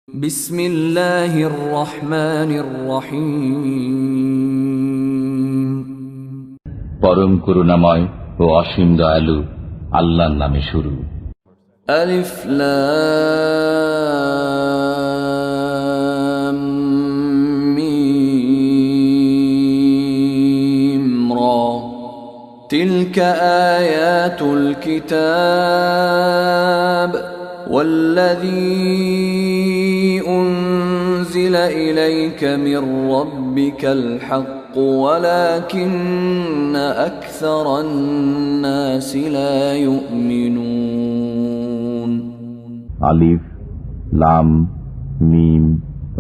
বিসমিল্লাহির রহমানির রহিম। পরম করুণাময় ও অসীম দয়ালু আল্লাহর নামে শুরু। আলিফ লাম মিম রা তিলকা আয়াতুল কিতাব والذي أنزل إليك من ربك الحق ولكن أكثر الناس لا يؤمنون আলিফ লাম মিম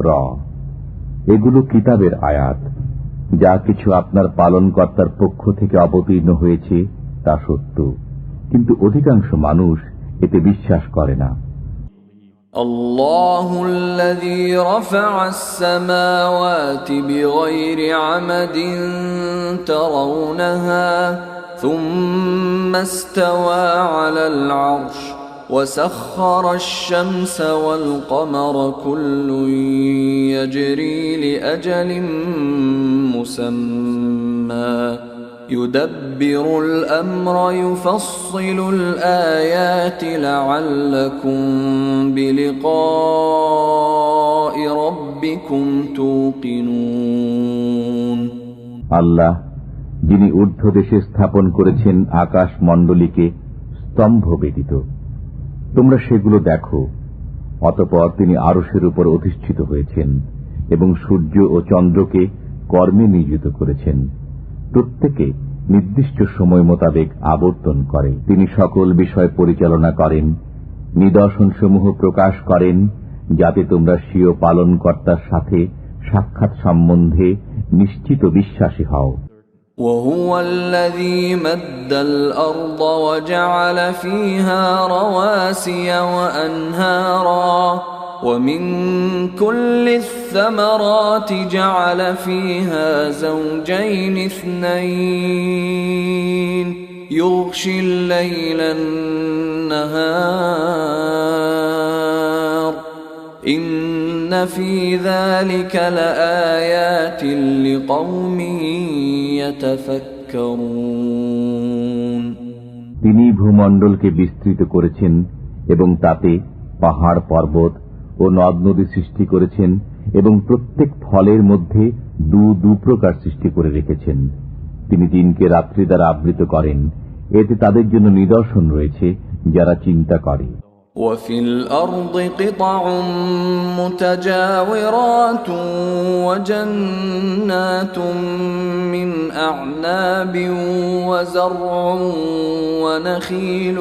রা এগুলো কিতাবের আয়াত। যা কিছু আপনার পালনকর্তার পক্ষ থেকে অবতীর্ণ হয়েছে তা সত্য, কিন্তু অধিকাংশ মানুষ এতে বিশ্বাস করে না। الله الذي رفع السماوات بغير عمد ترونها ثم استوى على العرش وسخر الشمس والقمر كل يجري لأجل مسمى يدبر الأمر يفصل الآيات لعلكم بلقاء ربكم توقنون আল্লাহ যিনি ঊর্ধ্ব দেশে স্থাপন করেছেন আকাশ মণ্ডলীকে স্তম্ভ ব্যতীত, তোমরা সেগুলো দেখো। অতঃপর তিনি আরশের উপর অধিষ্ঠিত হয়েছেন এবং সূর্য ও চন্দ্রকে কর্মে নিয়োজিত করেছেন। প্রত্যেকে নির্দিষ্ট সময় মোতাবেক আবর্তন করে। তিনি সকল বিষয় পরিচালনা করেন, নিদর্শনসমূহ প্রকাশ করেন, যাতে তোমরা স্বীয় পালনকর্তার সাথে সাক্ষাৎ সম্বন্ধে নিশ্চিত বিশ্বাসী হও। وهو الذي مد الأرض وجعل فيها رواسي وأنهارا ومن كل الثمرات جعل فيها زوجين اثنين يغشي الليل النهار إن في ذلك لآيات لقوم يتفكرون তিনি ভূমণ্ডলকে বিস্তৃত করেছেন এবং তাতে পাহাড় পর্বত ও নদ নদী সৃষ্টি করেছেন এবং প্রত্যেক ফলের মধ্যে দু প্রকার সৃষ্টি করে রেখেছেন। তিনি দিনকে রাত্রি দ্বারা আবৃত করেন, এতে তাদের জন্য নিদর্শন রয়েছে যারা চিন্তা করে। وفي الأرض قطع متجاورات وجنات من أعناب وزرع ونخيل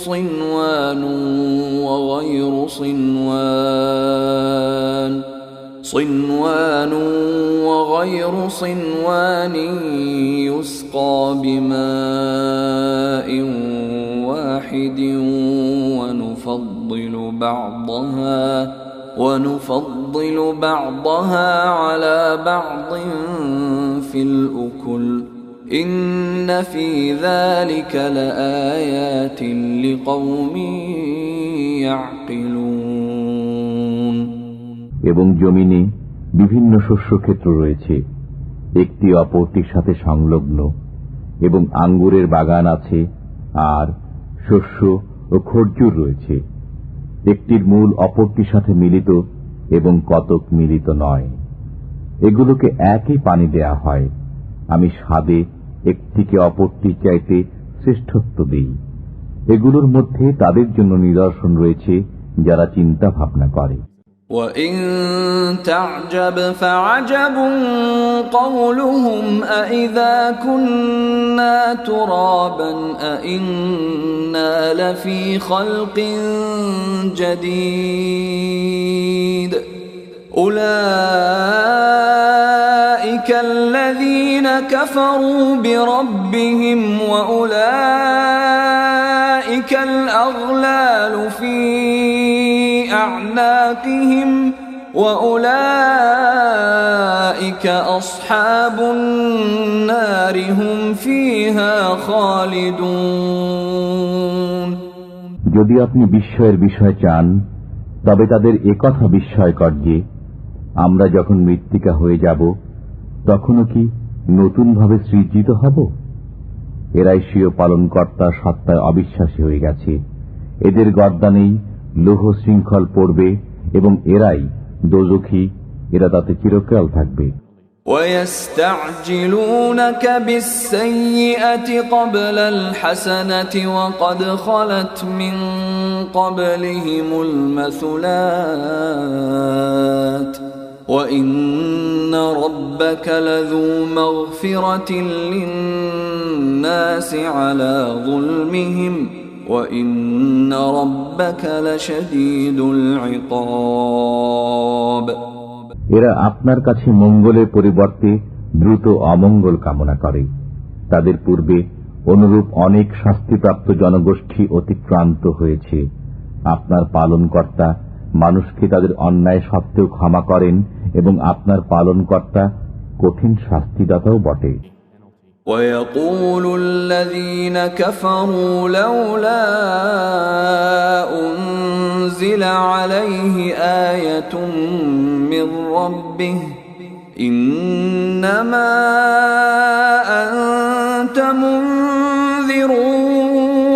صنوان وغير صنوان يسقى بماء واحد ونفضل بعضها على بعض في الأكل إن في ذلك لآيات لقوم يعقلون এবং জমিনে বিভিন্ন শস্যক্ষেত্র রয়েছে, একটি অপরটির সাথে সংলগ্ন, এবং আঙ্গুরের বাগান আছে, আর শস্য ও খরজুর রয়েছে। একটির মূল অপরটির সাথে মিলিত এবং কতক মিলিত নয়। এগুলোকে একই পানি দেয়া হয়। আমি স্বাদে একটিকে অপরটির চাইতে শ্রেষ্ঠত্ব দিই। এগুলোর মধ্যে তাদের জন্য নিদর্শন রয়েছে যারা চিন্তা ভাবনা করে। وَإِن تَعْجَبْ فَعَجَبٌ قَوْلُهُمْ أَإِذَا كُنَّا تُرَابًا أَإِنَّا لَفِي خَلْقٍ جَدِيدٍ أُولَئِكَ الَّذِينَ كَفَرُوا بِرَبِّهِمْ وَأُولَئِكَ الْأَغْلَالُ فِي أعناقهم وأولئك أصحاب النار هم فيها خالدون যদি আপনি বিস্ময়ের বিষয় চান, তবে তাদের একথা বিস্ময়কর যে আমরা যখন মৃত্তিকা হয়ে যাব তখনও কি নতুনভাবে সৃজিত হব। এরাই স্বীয় পালনকর্তার সত্তায় অবিশ্বাসী হয়ে গেছে। এদের গর্দানেই লৌহ শৃঙ্খল পড়বে এবং এরাই দোজখী, এরা তাতে চিরকাল থাকবে। وَيَسْتَعْجِلُونَكَ بِالسَّيِّئَةِ قَبْلَ الْحَسَنَةِ وَقَدْ خَلَتْ مِنْ قَبْلِهِمُ الْمَثُلَاتُ وَإِنَّ رَبَّكَ لَذُو مَغْفِرَةٍ لِلنَّاسِ عَلَى ظُلْمِهِمْ وَإِنَّ رَبَّكَ لَشَدِيدُ الْعِقَابِ। এরা আপনার কাছে মঙ্গলের পরিবর্তে দ্রুত অমঙ্গল কামনা করে। তাদের পূর্বে অনুরূপ অনেক শাস্তিপ্রাপ্ত জনগোষ্ঠী অতিক্রান্ত হয়েছে। আপনার পালনকর্তা মানুষকে তাদের অন্যায় সত্ত্বেও ক্ষমা করেন এবং আপনার পালনকর্তা কঠিন শাস্তিদাতাও বটে। وَيَقُولُ الَّذِينَ كَفَرُوا لَوْلَا أُنْزِلَ عَلَيْهِ آيَةٌ مِّن رَّبِّهِ إِنَّمَا أَنْتَ مُنذِرٌ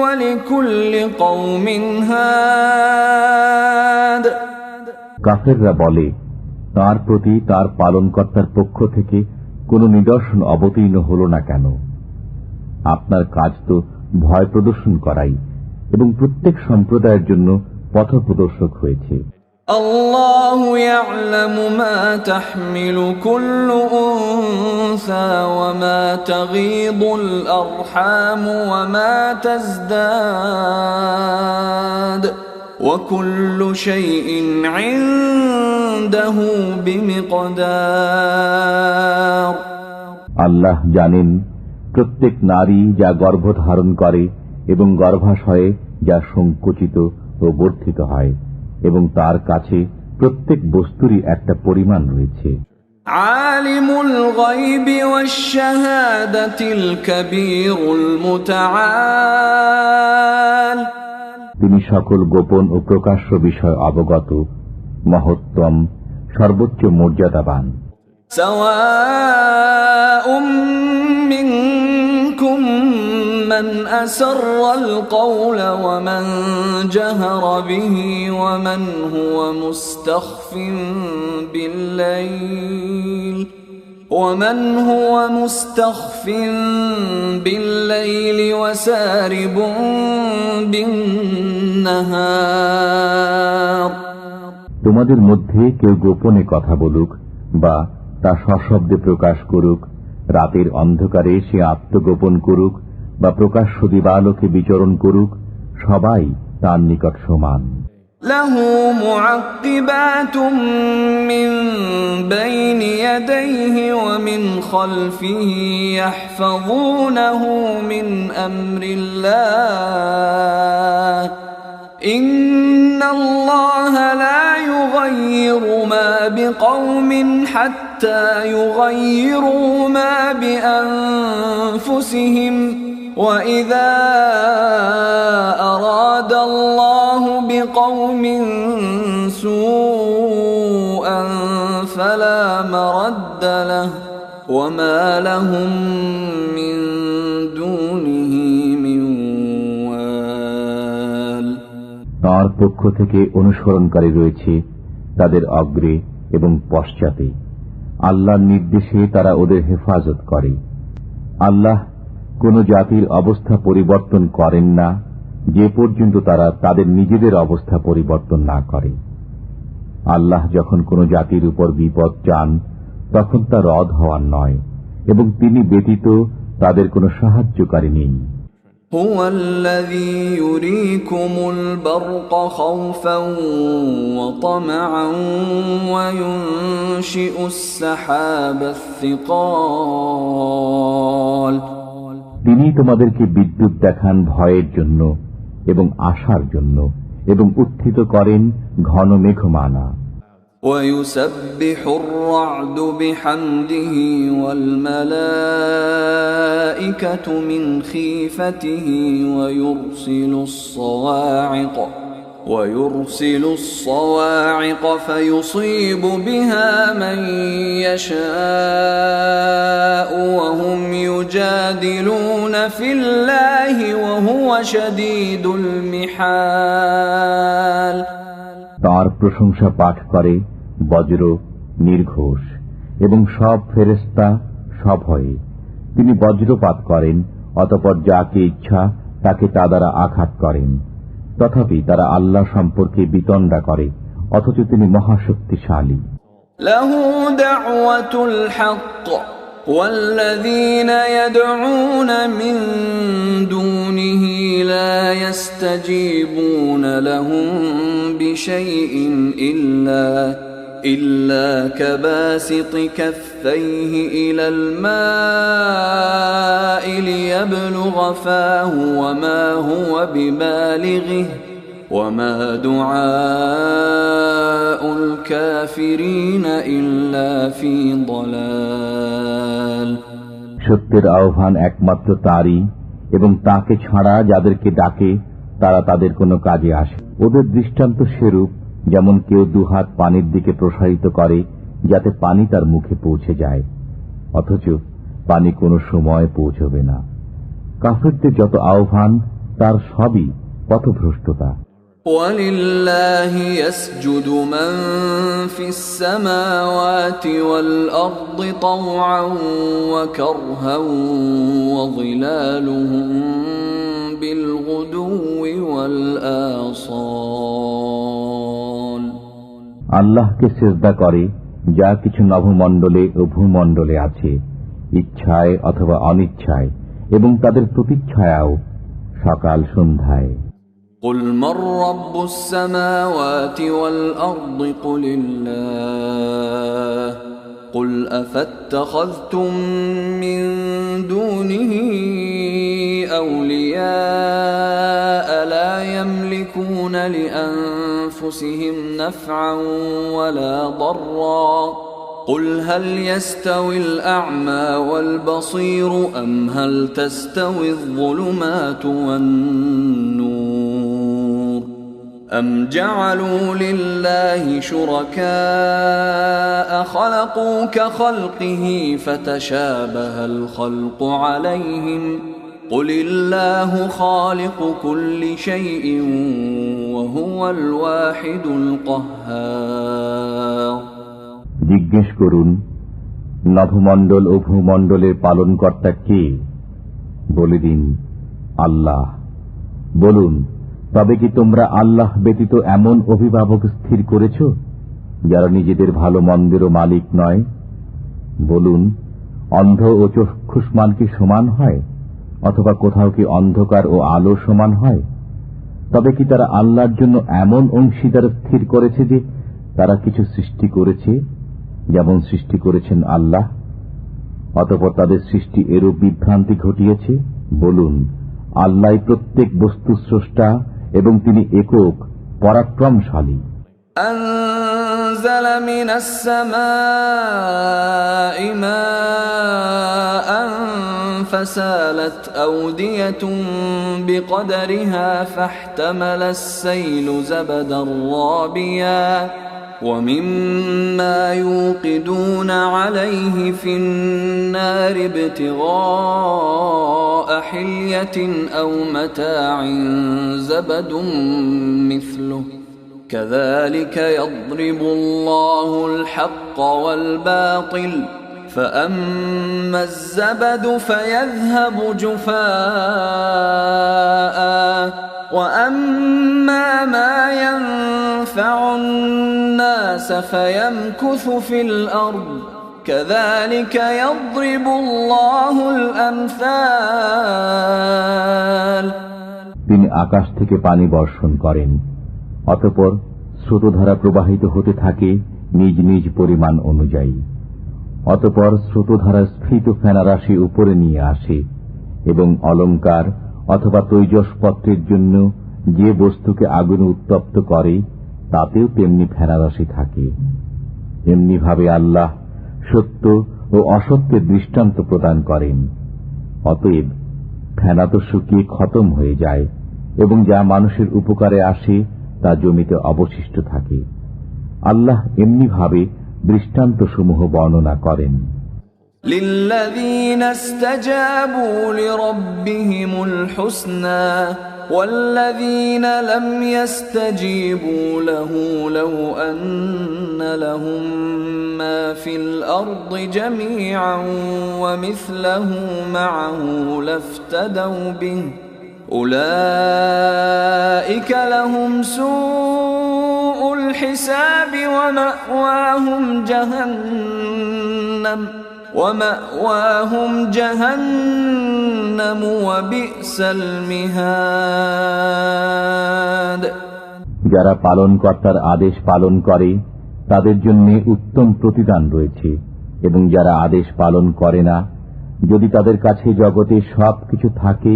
وَلِكُلِّ قَوْمٍ هَادٍ। কাফেররা বলে, তার প্রতি তার পালনকর্তার পক্ষ থেকে কোন নিদর্শন অবতীর্ণ হল না কেন? আপনার কাজ তো ভয় প্রদর্শন করাই এবং প্রত্যেক সম্প্রদায়ের জন্য পথ প্রদর্শক হয়েছে। আল্লাহু ইয়া'লামু মা তাহমিলু কুল্লু উনসা ওয়া মা তাগীদুল আরহাম ওয়া মা তাজদাদ ওয়া কুল্লু শাইইন 'ইনদাহু বিমিকদার। আল্লাহ জানেন প্রত্যেক নারী যা গর্ভধারণ করে এবং গর্ভাশয়ে যা সংকুচিত ও বর্ধিত হয়, এবং তার কাছে প্রত্যেক বস্তুরই একটা পরিমাণ রয়েছে। আলিমুল গায়বি ওয়াশ শাহাদাতিল কাবীরুল মুতাআল। তিনি সকল গোপন ও প্রকাশ্য বিষয় অবগত, মহত্তম, সর্বোচ্চ মর্যাদাবান। সাওয়াউম মিনকুম মান আসাররাল কওলা ওয়া মান জাহারা বিহি ওয়া মান হুয়া মুস্তাখফিন বিল-লাইল ومن هو مستخف بالليل وسارب بالنهار। তোমাদের মধ্যে কেউ গোপনে কথা বলুক বা তা সশব্দে প্রকাশ করুক, রাতের অন্ধকারে সে আত্মগোপন করুক বা প্রকাশ্য দিবালোকে বিচরণ করুক, সবাই তার নিকট সমান। লাহু মুআক্কিবাতুম মিন বাইনি ইয়াদাইহি ওয়া মিন খালফিহি ইয়াহফাযুনাহু মিন আমরিল্লাহ ইন্নাল্লাহা লা ইউগায়্যিরু মা বিকওমিন হাত্তা ইউগায়্যিরু মা বিআনফুসিহিম وَإِذَا أَرَادَ اللَّهُ بِقَوْمٍ سُوءًا فَلَا مَرَدَّ لَهُ وَمَا لَهُم مِّن دُونِهِ مِن وَالٍ। তার পক্ষ থেকে অনুসরণকারী রয়েছে তাদের অগ্রে এবং পশ্চাতে। আল্লাহর নির্দেশে তারা ওদের হেফাজত করে। আল্লাহ কোন জাতির অবস্থা পরিবর্তন করেন না যে পর্যন্ত তারা তাদের নিজেদের অবস্থা পরিবর্তন না করে। আল্লাহ যখন কোন জাতির উপর বিপদ চান তখন তা রদ হওয়ার নয়, এবং তিনি ব্যতীত তাদের কোনো সাহায্যকারী নেই। হুয়াল্লাযী ইউরীকুমুল বারকা খাওফান ওয়া তামআন ওয়া ইউনশিউস সাহাবাস সিকাল। তিনি তোমাদেরকে বিদ্যুৎ দেখান ভয়ের জন্য এবং আশার জন্য, এবং উত্থিত করেন ঘন মেঘমালা। وَيُسَبِّحُ الرَّعْدُ بِحَمْدِهِ وَالْمَلَائِكَةُ مِنْ خِيفَتِهِ وَيُرْسِلُ الصَّوَاعِقَ ويرسل الصواعق فيصيب بها من يشاء وهم يجادلون في الله وهو شديد المحال। তার প্রশংসা পাঠ করে বজ্র, নির্ঘোষ এবং সব ফেরেশতা সভয়ে। তিনি বজ্রপাত করেন, অতঃপর যাকে ইচ্ছা তাকে তা দ্বারা আঘাত করেন। তথাপি তারা আল্লাহ সম্পর্কে বিতণ্ডা করে, অথচ তিনি মহাশক্তিশালী। লাহু দাওয়াতুল হক والذين يدعون من دونه لا يستجيبون لهم بشيء إلا كباسط كفيه إلى الماء ليبلغ فاه وما هو ببالغه وما دعاء الكافرين إلا في ضلال। সত্যের আহ্বান একমাত্র তারই, এবং তাকে ছাড়া যাদেরকে ডাকে তারা তাদের কোনো কাজে আসে। ওদের দৃষ্টান্ত সেরূপ, যেমন কেউ দুহাত পানির দিকে প্রসারিত করে যাতে পানি তার মুখে পৌঁছে যায়, অথচ পানি কোনো সময় পৌঁছবে না। কাফিরদের যত আহ্বান তার সবই পথভ্রষ্টতা। وَلِلَّهِ يَسْجُدُ مَن فِي السَّمَاوَاتِ وَالْأَرْضِ طَوْعًا وَكَرْهًا وَظِلَالُهُم بِالْغُدُوِّ وَالْآصَالِ। আল্লাহকে সিজদা করে যা কিছু নভমণ্ডলে ও ভূমণ্ডলে আছে, ইচ্ছায় অথবা অনিচ্ছায়, এবং তাদের প্রতিচ্ছায়াও সকাল সন্ধ্যায়। قل من رب السماوات والأرض قل الله قل أفاتخذتم من دونه أولياء لا يملكون لأنفسهم نفعا ولا ضرا قل هل يستوي الأعمى والبصير أم هل تستوي الظلمات والنور أم جعلوا لله شركاء خلقوا كخلقه فتشابه الخلق عليهم قل الله خالق كل شيء وهو الواحد القهار। জিজ্ঞেস করুন, নভমণ্ডল ও ভূমণ্ডলের পালনকর্তা কে? বলে দিন, আল্লাহ। বলুন, তবে কি তোমরা আল্লাহ ব্যতীত এমন অভিভাবক স্থির করেছ যারা নিজেদের ভালো মন্দেরও মালিক নয়? বলুন, অন্ধ ও চক্ষুষ্মান কি সমান হয়, অথবা কোথাও কি অন্ধকার ও আলো সমান হয়? তবে কি তারা আল্লাহর জন্য এমন অংশীদার স্থির করেছে যে তারা কিছু সৃষ্টি করেছে যেমন সৃষ্টি করেছেন আল্লাহ, অতঃপর তাদের সৃষ্টি এরূপ বিভ্রান্তি ঘটিয়েছে? বলুন, আল্লাহ প্রত্যেক বস্তু স্রষ্টা এবং তিনি একক পরাক্রমশালী। أنزل من السماء ماء فسالت أودية بقدرها فاحتمل السيل زبدا رابيا ومما يوقدون عليه في النار ابتغاء حلية أو متاع زبد مثله كذلك يضرب الله الحق والباطل فأما الزبد فيذهب جفاء وأما ما ينفع الناس فيمكث في الأرض كذلك يضرب الله الأمثال। তিনি আকাশ থেকে পানি বর্ষণ করেন, অতঃপর স্রোতধারা প্রবাহিত হতে থাকে নিজ নিজ পরিমাণ অনুযায়ী। অতঃপর স্রোতধারা স্ফীত ফেনারাশি উপরে নিয়ে আসে, এবং অলঙ্কার অথবা তৈজসপত্রের জন্য যে বস্তুকে আগুনে উত্তপ্ত করে তাতেও তেমনি ফেনারাশি থাকে। এমনিভাবে আল্লাহ সত্য ও অসত্যের দৃষ্টান্ত প্রদান করেন। অতএব ফেনা তো শুকিয়ে খতম হয়ে যায়, এবং যা মানুষের উপকারে আসে তা জমিতে অবশিষ্ট থাকে। আল্লাহ এমনিভাবে দৃষ্টান্তসমূহ বর্ণনা করেন। للذين استجابوا لربهم الحسنى والذين لم يستجيبوا له لو أن لهم ما في الأرض جميعا ومثله معه لافتدوا به أولئك لهم سوء الحساب ومأواهم جهنم وبئس المهاد। যারা পালনকর্তার আদেশ পালন করে তাদের জন্য উত্তম প্রতিদান রয়েছে, এবং যারা আদেশ পালন করে না, যদি তাদের কাছে জগতে সব কিছু থাকে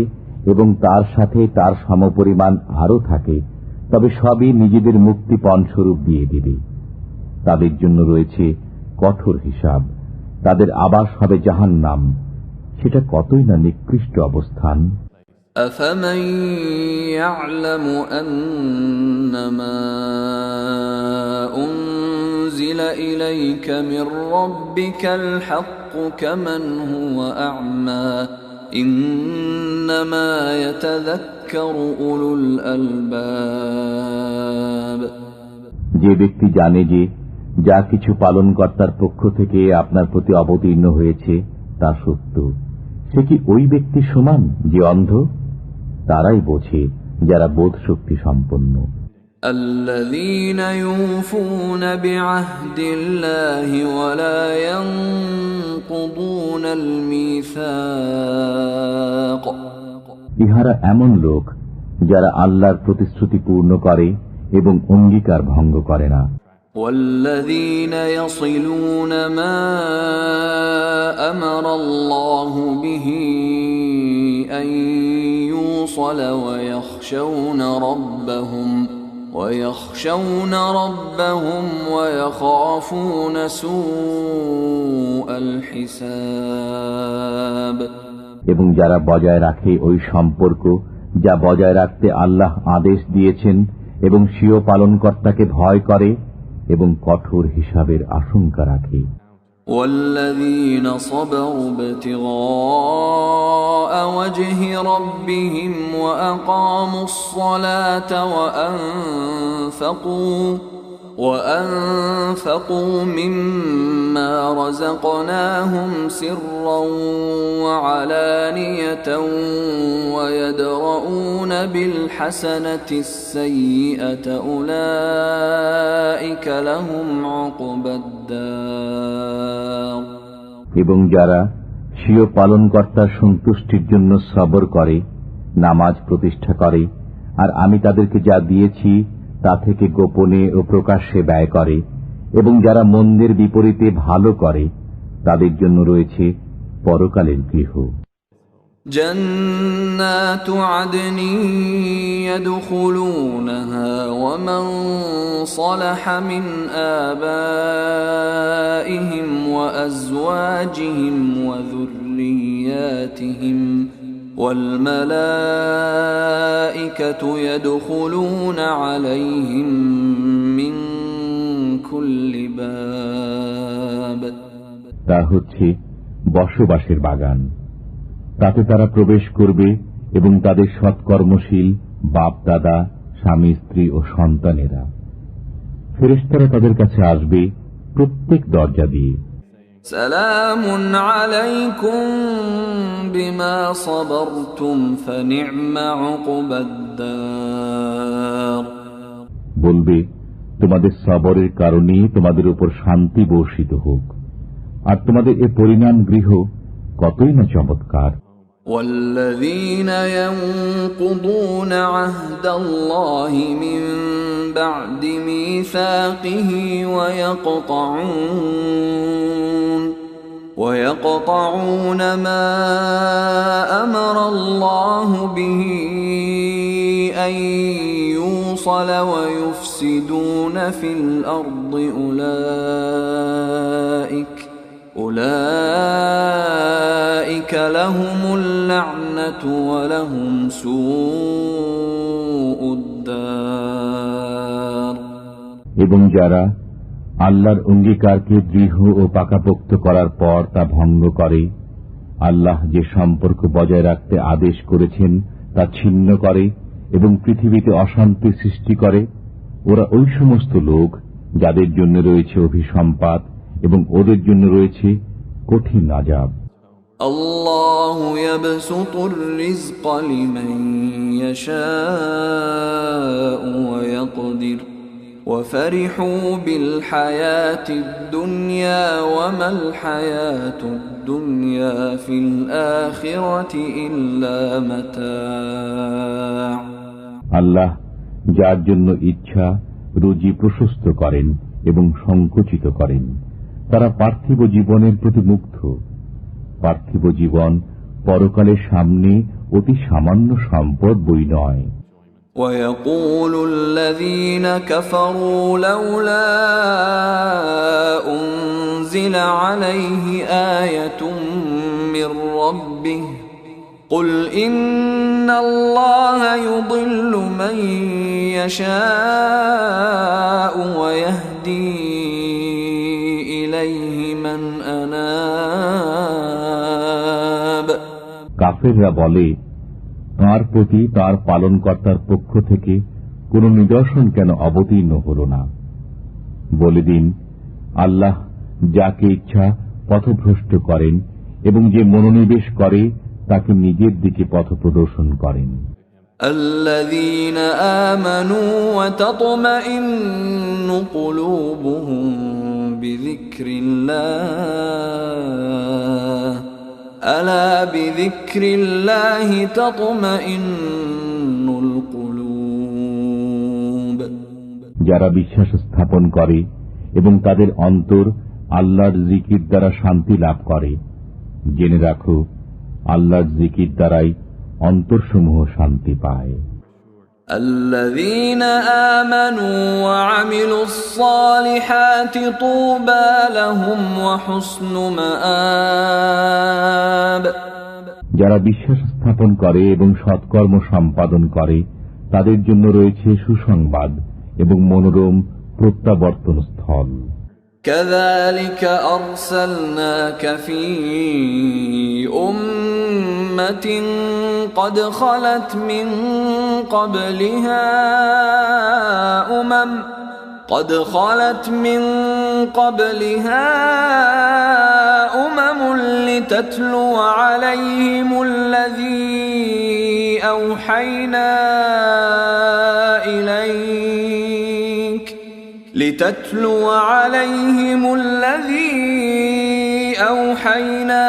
এবং তার সাথে তার সমপরিমাণ আরও থাকে, তবে সবই নিজেদের মুক্তিপণ স্বরূপ দিয়ে দিবে। তাদের জন্য রয়েছে কঠোর হিসাব, তাদের আবাস হবে জাহান্নাম, সেটা কতই না নিকৃষ্ট অবস্থান। أفمن يعلم أنما أنزل إليك من ربك الحق كمن هو أعمى إنما يتذكر أولو الألباب। যে ব্যক্তি জানে যে যা কিছু পালনকর্তার পক্ষ থেকে আপনার প্রতি অবতীর্ণ হয়েছে তা সত্য, সে কি ওই ব্যক্তি সমান যে অন্ধ? তারাই বোঝে যারা বোধ শক্তি সম্পন্ন। الذين يوفون بعهد الله ولا ينقضون الميثاق। ইহারা এমন লোক যারা আল্লাহর প্রতিশ্রুতি পূর্ণ করে এবং অঙ্গীকার ভঙ্গ করে না। والذين يصلون ما أمر الله به أن يوصل ويخشون ربهم ويخافون سوء الحساب। এবং যারা বজায় রাখে ওই সম্পর্ক যা বজায় রাখতে আল্লাহ আদেশ দিয়েছেন, এবং স্বীয় পালনকর্তাকে ভয় করে এবং কঠোর হিসাবের আশঙ্কা রাখে। والذين صبروا ابتغاء وجه ربهم وأقاموا الصلاة وأنفقوا مما رزقناهم سرا وعلانية ويدرؤون بالحسنة السيئة أولئك لهم عقبى الدار। এবং যারা স্বীয় পালনকর্তার সন্তুষ্টির জন্য সবর করে, নামাজ প্রতিষ্ঠা করে, আর আমি তাদেরকে যা দিয়েছি তা থেকে গোপনে ও প্রকাশ্যে ব্যয় করে, এবং যারা মন্দের বিপরীতে ভালো করে, তাদের জন্য রয়েছে পরকালের গৃহ। جنات عدن يدخلونها ومن صلح من آبائهم وأزواجهم وذرياتهم والملائكة يدخلون عليهم من كل باب। তা হচ্ছে বসবাসের বাগান, তাতে তারা প্রবেশ করবে এবং তাদের সৎকর্মশীল বাপ দাদা, স্বামী স্ত্রী ও সন্তানেরা। ফেরেশতারা তাদের কাছে আসবে প্রত্যেক দরজা দিয়ে। সালামুন আলাইকুম বিমা সাবারতুম ফানি'মা উকবাদ-দার। বলবে, তোমাদের সবরের কারণে তোমাদের উপর শান্তি বর্ষিত হোক, আর তোমাদের এ পরিণাম গৃহ কতই না চমৎকার। والذين ينقضون عهد الله من بعد ميثاقه ويقطعون ما أمر الله به أن يوصل ويفسدون في الأرض أولئك لهم اللعنة ولهم سوء الدار। এবং যারা আল্লাহর অঙ্গীকারকে দৃঢ় ও পাকাপোক্ত করার পর তা ভঙ্গ করে, আল্লাহ যে সম্পর্ক বজায় রাখতে আদেশ করেছেন তা ছিন্ন করে এবং পৃথিবীতে অশান্তি সৃষ্টি করে, ওরা ওই সমস্ত লোক যাদের জন্য রয়েছে অভিসম্পাত এবং ওদের জন্য রয়েছে কঠিন আযাব। আল্লাহু ইয়াবসুতুর রিজকা লিমান ইয়াশাউ ওয়া ইয়াকদির وفرحوا بالحياة الدنيا وما الحياة الدنيا في الآخرة إلا متاع। আল্লাহ যার জন্য ইচ্ছা রুজি প্রশস্ত করেন এবং সংকুচিত করেন, তারা পার্থিব জীবনের প্রতি মুগ্ধ। পার্থিব জীবন পরকালের সামনে অতি সামান্য সম্পদ বই নয়। ويقول الذين كفروا لولا أنزل عليه آية من ربه قل إن الله يضل من يشاء ويهدي إليه من أناب। কাফেররা বলে, তাঁর প্রতি তাঁর পালনকর্তার পক্ষ থেকে কোন নিদর্শন কেন অবতীর্ণ হল না? বলে দিন, আল্লাহ যাকে ইচ্ছা পথভ্রষ্ট করেন এবং যে মনোনিবেশ করে তাকে নিজের দিকে পথ প্রদর্শন করেন। الذين آمنوا وتطمئن قلوبهم بذكر الله ألا بذكر الله تطمئن القلوب। যারা বিশ্বাস স্থাপন করে এবং তাদের অন্তর আল্লাহর জিকির দ্বারা শান্তি লাভ করে, জেনে রাখো আল্লাহর জিকির দ্বারাই অন্তরসমূহ শান্তি পায়। الذين آمنوا وعملوا الصالحات طوبى لهم وحسن مآب। যারা বিশ্বাস স্থাপন করে এবং সৎকর্ম সম্পাদন করে তাদের জন্য রয়েছে সুসংবাদ এবং মনোরম প্রত্যাবর্তন স্থল। كذلك أرسلناك في أمة قد خلت من قبلها أمم لتتلو عليهم الذي أوحينا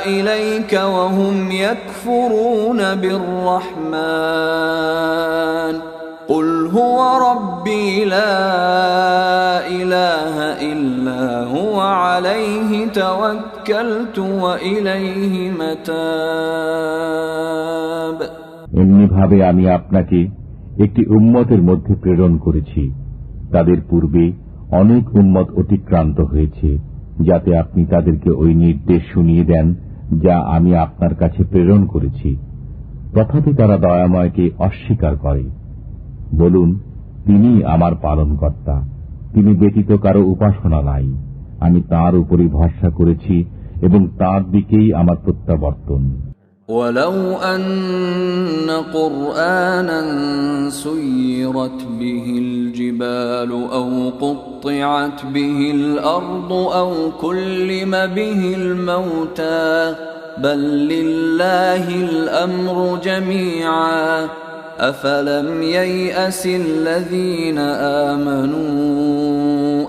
إليك وهم يكفرون بالرحمن قل هو ربي لا إله إلا هو عليه توكلت وإليه متاب। এমনি ভাবে আমি আপনাকে একটি উম্মতের মধ্যে প্রেরণ করেছি, তাদের পূর্বে অনেক উম্মত অতিক্রান্ত হয়েছে, যাতে আপনি তাদেরকে ওই নির্দেশ শুনিয়ে দেন যা আমি আপনার কাছে প্রেরণ করেছি। তথাপি তারা দয়াময়কে অস্বীকার করে। বলুন, তিনি আমার পালনকর্তা, তিনি ব্যতীত কারো উপাসনা নাই। আমি তাঁর উপরই ভরসা করেছি এবং তাঁর দিকেই আমার প্রত্যাবর্তন। ولو أن قرآنا سيرت به الجبال أو قطعت به الأرض أو كلم به الموتى بل لله الأمر جميعا أفلم ييأس الذين آمنوا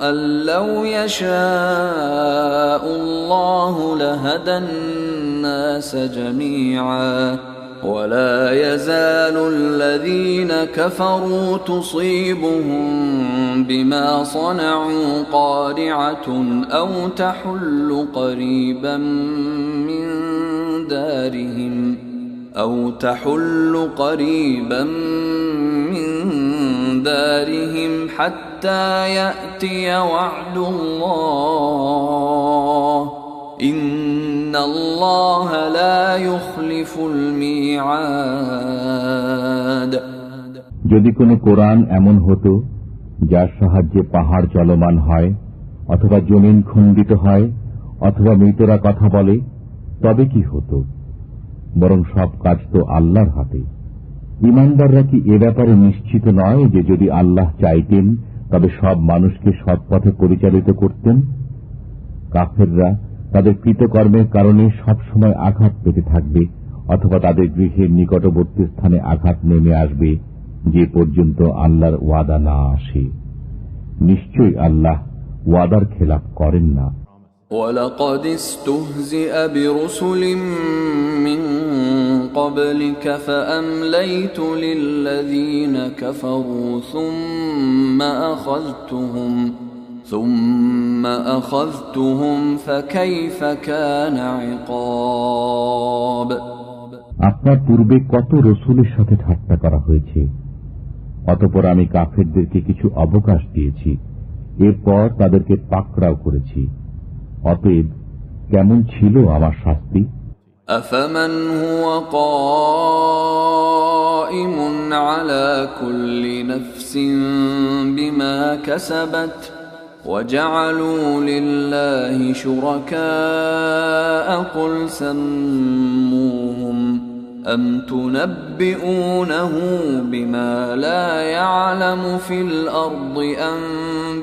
أن لو يشاء الله لهدى الناس جميعا ولا يزال الذين كفروا تصيبهم بما صنعوا قارعة أو تحل قريبا من دارهم حتى يأتي وعد الله إن الله لا يخلف الميعاد। যদি কোনো কোরআন এমন হতো যার সাহায্যে পাহাড় চলমান হয়, অথবা জমিন খণ্ডিত হয়, অথবা মৃতরা কথা বলে, তবে কি হতো? বরং সব কাজ তো আল্লাহর হাতে। ঈমানদাররা কি এ ব্যাপারে নিশ্চিত নয় যে যদি আল্লাহ চাইতেন তবে সব মানুষকে সৎ পথে পরিচালিত করতেন? কাফেররা তাদের কৃতকর্মের কারণে সবসময় আঘাত পেতে থাকবে, অথবা তাদের গৃহের নিকটবর্তী স্থানে আঘাত নেমে আসবে যে পর্যন্ত আল্লাহর ওয়াদা না আসে। নিশ্চয়ই আল্লাহ ওয়াদার খেলাপ করেন না। وَلَقَدِ اسْتُهْزِئَ بِرُسُلٍ مِّن قَبْلِكَ فَأَمْلَيْتُ لِلَّذِينَ كَفَرُوا ثُمَّ أَخَذْتُهُمْ فَكَيْفَ كَانَ عِقَابِ। আপনার পূর্বে কত রসুলের সাথে ঠাট্টা করা হয়েছে, অতঃপর আমি কাফেরদেরকে কিছু অবকাশ দিয়েছি, এরপর তাদেরকে পাকড়াও করেছি। অতএব কেমন ছিল আমার শাস্তি? أَفَمَنْ هُوَ قَائِمٌ عَلَى كُلِّ نَفْسٍ بِمَا كَسَبَتْ وَجَعَلُوا لِلَّهِ شُرَكَاءَ قُلْ سَمُّوهُمْ أَمْ تُنَبِّئُونَهُ بِمَا لَا يَعْلَمُ فِي الْأَرْضِ أَمْ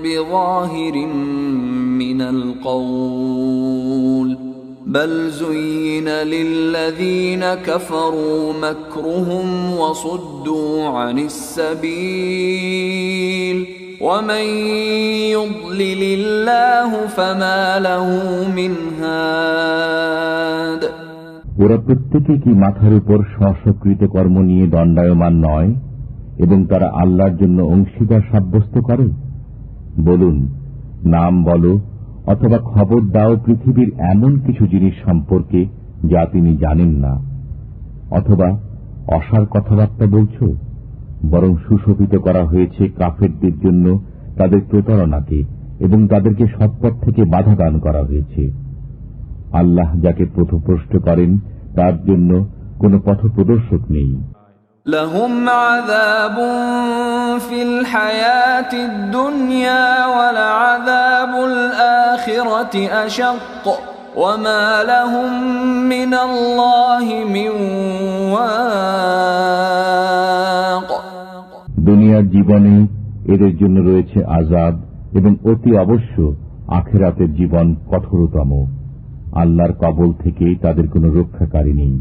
بِظَاهِرٍ مِّنَ الْقَوْلِ بَلْ زُيِّنَ لِلَّذِينَ كَفَرُوا مَكْرُهُمْ وَصُدُّوا عَنِ السَّبِيلِ وَمَن يُضْلِلِ اللَّهُ فَمَا لَهُ مِنْ هَادٍ। ওরা প্রত্যেকে কি মাথার উপর স্বকৃত কর্ম নিয়ে দণ্ডায়মান নয় এবং তারা আল্লাহর জন্য অংশীদার সাব্যস্ত করে? বলুন, নাম বলো অথবা খবর দাও পৃথিবীর এমন কিছু জিনিস সম্পর্কে যা তিনি জানেন না, অথবা অসার কথাবার্তা বলছো? বরং সুশোভিত করা হয়েছে কাফেরদের জন্য তাদের প্রতারণাকে এবং তাদেরকে সৎপথ থেকে বাধা দান করা হয়েছে। আল্লাহ যাকে পথভ্রষ্ট করেন তার জন্য কোন পথপ্রদর্শক নেই। لهم عذاب في الحياة الدنيا ولعذاب الآخرة أشق وما لهم من الله من واق। দুনিয়ার জীবনে এদের জন্য রয়েছে আযাব এবং অতি অবশ্য আখিরাতের জীবন কঠোরতম। আল্লাহর কবল থেকে তাদের কোনো রক্ষাকারী নেই।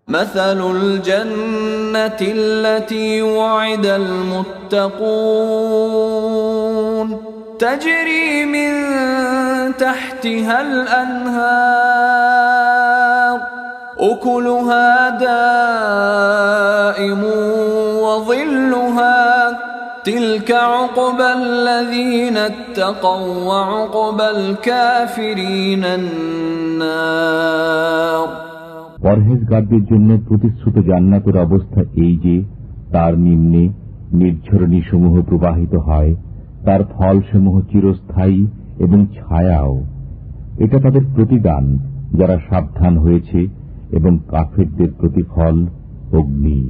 مثل الجنة التي وعد المتقون تجري من تحتها الأنهار أكلها دائم وظلها تلك عقبى الذين اتقوا وعقبى الكافرين النار। পরহেজগারদের জন্য প্রতিশ্রুত জান্নাতের অবস্থা এই যে তার নিম্নে নির্ঝরণী সমূহ প্রবাহিত হয়, তার ফলসমূহ চিরস্থায়ী এবং ছায়াও। এটা তাদের প্রতিদান যারা সাবধান হয়েছে, এবং কাফেরদের প্রতিফল অগ্নি।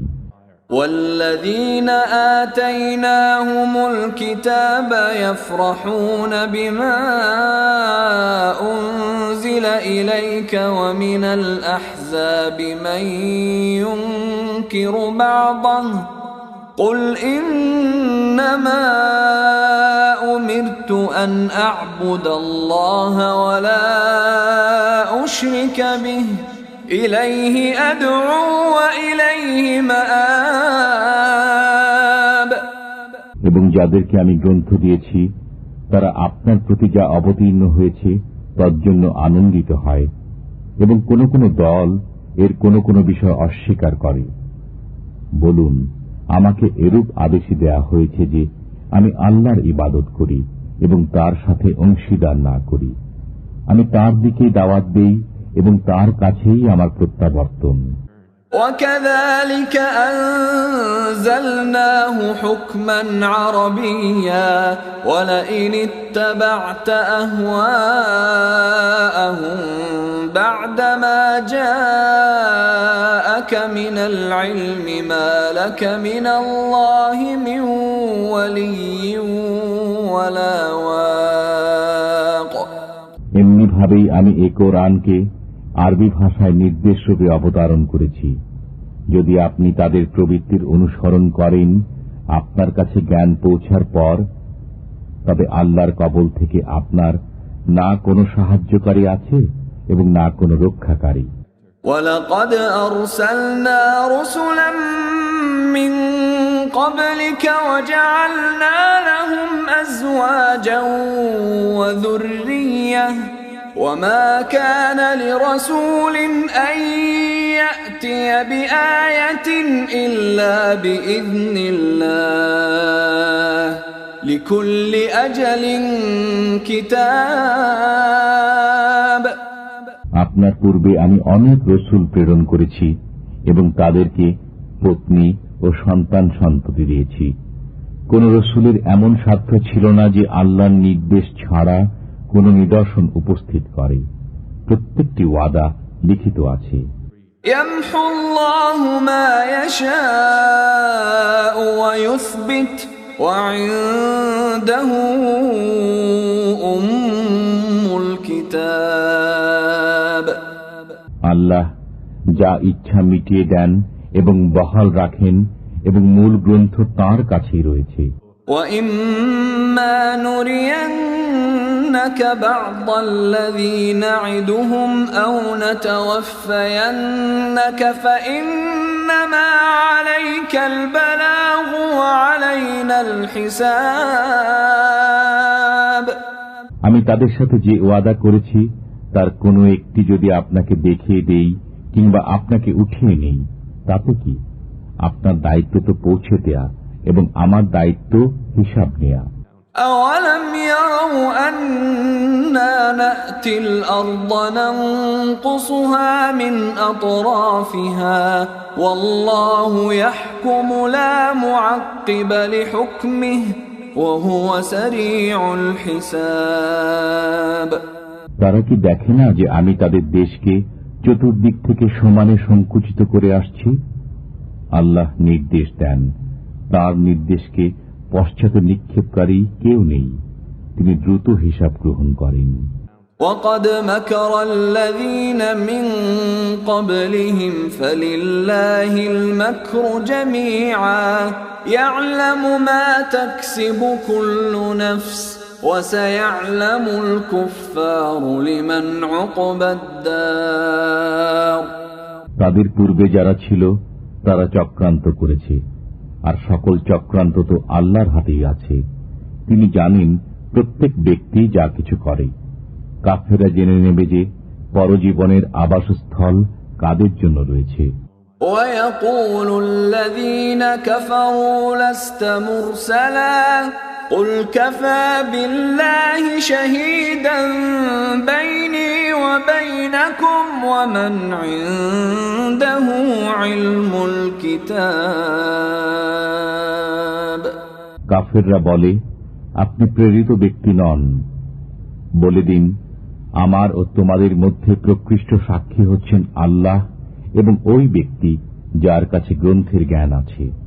والذين آتيناهم الكتاب يفرحون بما أنزل إليك ومن الأحزاب من ينكر بعضه قل إنما أمرت أن أعبد الله ولا أشرك به إليه أدعو وإليه مآب। এবং যাদেরকে আমি গ্রন্থ দিয়েছি তারা আপনার প্রতি যা অবতীর্ণ হয়েছে তার জন্য আনন্দিত হয়, এবং কোন কোন দল এর কোন কোন বিষয় অস্বীকার করে। বলুন, আমাকে এরূপ আদেশই দেয়া হয়েছে যে আমি আল্লাহর ইবাদত করি এবং তার সাথে অংশীদার না করি। আমি তার দিকেই দাওয়াত দেই এবং তার কাছেই আমার প্রত্যাবর্তন। وكذلك أنزلناه حكما عربيا ولئن اتبعت أهواءهم بعدما جاءك من العلم ما لك من الله من ولي ولا واق এমনি ভাবেই আমি এই কোরআনকে আরবি ভাষায় নির্দেশ রূপে অবতারণ করেছি। যদি আপনি তাদের প্রবৃত্তির অনুসরণ করেন আপনার কাছে জ্ঞান পৌঁছার পর, তবে আল্লাহর কবল থেকে আপনার না কোনো সাহায্যকারী আছে এবং না কোনো রক্ষাকারী। وَلَقَدْ أَرْسَلْنَا رُسُلًا مِّن قَبْلِكَ وَجَعَلْنَا لَهُمْ أَزْوَاجًا وَذُرِّيَّةً وَمَا كَانَ لِرَسُولٍ أَن يَأْتِيَ بِآيَةٍ إِلَّا بِإِذْنِ اللَّهِ لِكُلِّ أَجَلٍ كِتَابٌ আপনার পূর্বে আমি অনেক রসুল প্রেরণ করেছি এবং তাদেরকে পত্নী ও সন্তান সন্ততি দিয়েছি। কোন রসুলের এমন সাধ্য ছিল না যে আল্লাহর নির্দেশ ছাড়া কোন নিদর্শন উপস্থিত করে। প্রত্যেকটি ওয়াদা লিখিত আছে। يمحو الله ما يشاء ويثبت وعنده أم الكتاب আল্লাহ যা ইচ্ছা মিটিয়ে দেন এবং বহাল রাখেন এবং মূল গ্রন্থ তাঁর কাছেই রয়েছে। وَإِمَّا نُرِيَنَّكَ بَعْضَ الَّذِي نَعِدُهُمْ أَوْ نَتَوَفَّيَنَّكَ فَإِنَّمَا عَلَيْكَ الْبَلَاغُ وَعَلَيْنَا الْحِسَابُ আমি তাদের সাথে যে ওয়াদা করেছি তার কোনো একটি যদি আপনাকে দেখিয়ে দেই কিংবা আপনাকে উঠিয়ে নেই, তাতে কি? আপনার দায়িত্ব তো পৌঁছে দেয়া এবং আমার দায়িত্ব হিসাব নেয়া। أَوَلَمْ يَرَوْا أَنَّا نَأْتِي الْأَرْضَ نَنقُصُهَا مِنْ أَطْرَافِهَا وَاللَّهُ يَحْكُمُ لَا مُعَقِّبَ لِحُكْمِهِ وَهُوَ سَرِيعُ الْحِسَابِ তারা কি দেখে না যে আমি তাদের দেশকে চতুর্দিক থেকে সমানে সংকুচিত করে আসছি? আল্লাহ নির্দেশ দেন, তার নির্দেশকে পশ্চাতে নিক্ষেপকারী কেউ নেই। তিনি দ্রুত হিসাব গ্রহণ করেন। وَقَدْ مَكَرَ الَّذِينَ مِنْ قَبْلِهِمْ فَلِلَّهِ الْمَكْرُ جَمِيعًا يَعْلَمُ مَا تَكْسِبُ كُلُّ نَفْسٍ وَسَيَعْلَمُ الْكُفَّارُ لِمَنْ عُقْبَى الدَّارِ তাদের পূর্বে যারা ছিল তারা চক্রান্ত করেছে, আর সকল চক্রান্ত তো আল্লাহর হাতেই আছে। তিনি জানেন প্রত্যেক ব্যক্তি যা কিছু করে। কাফেররা জেনে নেবে যে পরজীবনের আবাসস্থল কাদের জন্য রয়েছে। وَيَقُولُ الَّذِينَ كَفَرُوا لَسْتَ مُرْسَلًا قُلْ كَفَى بِاللَّهِ شَهِيدًا بَيْنِي وَبَيْنَكُمْ وَمَنْ عِندَهُ عِلْمُ الْكِتَابِ কাফেররা বলে, আপনি প্রেরিত ব্যক্তি নন। বলে দিন, আমার ও তোমাদের মধ্যে প্রকৃষ্ট সাক্ষী হচ্ছেন আল্লাহ এবং ওই ব্যক্তি যার কাছে গ্রন্থের জ্ঞান আছে।